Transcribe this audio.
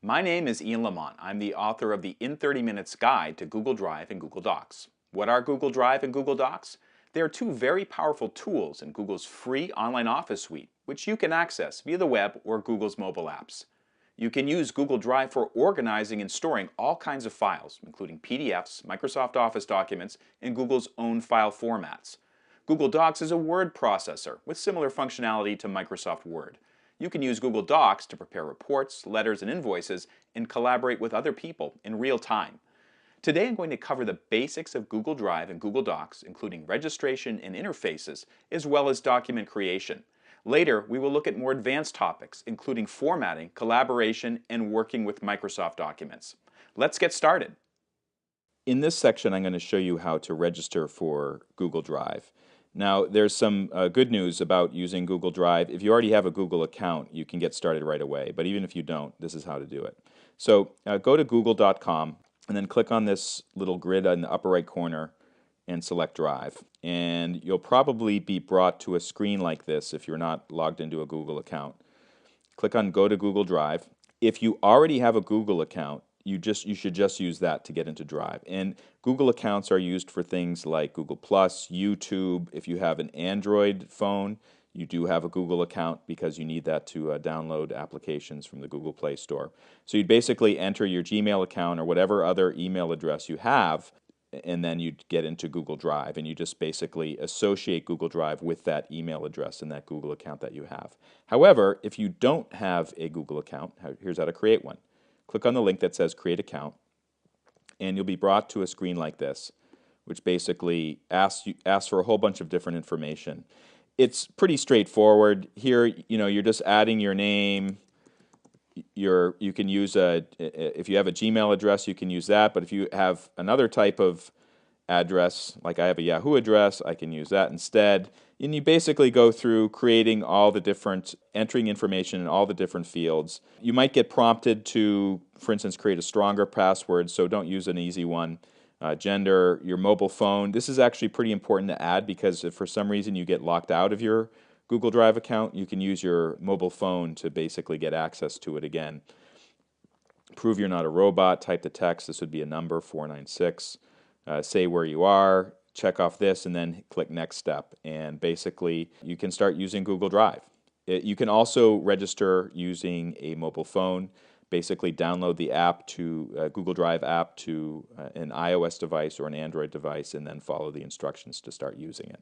My name is Ian Lamont. I'm the author of the In 30 Minutes Guide to Google Drive and Google Docs. What are Google Drive and Google Docs? They are two very powerful tools in Google's free online office suite, which you can access via the web or Google's mobile apps. You can use Google Drive for organizing and storing all kinds of files, including PDFs, Microsoft Office documents, and Google's own file formats. Google Docs is a word processor with similar functionality to Microsoft Word. You can use Google Docs to prepare reports, letters, and invoices and collaborate with other people in real time. Today I'm going to cover the basics of Google Drive and Google Docs, including registration and interfaces, as well as document creation. Later, we will look at more advanced topics, including formatting, collaboration, and working with Microsoft documents. Let's get started. In this section, I'm going to show you how to register for Google Drive. Now, there's some good news about using Google Drive. If you already have a Google account, you can get started right away. But even if you don't, this is how to do it. So go to google.com and then click on this little grid in the upper right corner and select Drive. And you'll probably be brought to a screen like this if you're not logged into a Google account. Click on Go to Google Drive. If you already have a Google account, you should just use that to get into Drive. And Google accounts are used for things like Google+, YouTube. If you have an Android phone, you do have a Google account because you need that to download applications from the Google Play Store. So you'd basically enter your Gmail account or whatever other email address you have, and then you'd get into Google Drive, and you just basically associate Google Drive with that email address and that Google account that you have. However, if you don't have a Google account, here's how to create one. Click on the link that says Create Account, and you'll be brought to a screen like this, which basically asks for a whole bunch of different information. It's pretty straightforward. Here, you're just adding your name. You can use if you have a Gmail address, you can use that. But if you have another type of address, like I have a Yahoo address, I can use that instead. And you basically go through creating all the different, entering information in all the different fields. You might get prompted to, for instance, create a stronger password, so don't use an easy one. Gender, your mobile phone. This is actually pretty important to add because if for some reason you get locked out of your Google Drive account, you can use your mobile phone to basically get access to it again. Prove you're not a robot, type the text. This would be a number, 496. Say where you are, check off this, and then click Next Step. And basically, you can start using Google Drive. You can also register using a mobile phone. Basically, download the app to Google Drive app to an iOS device or an Android device, and then follow the instructions to start using it.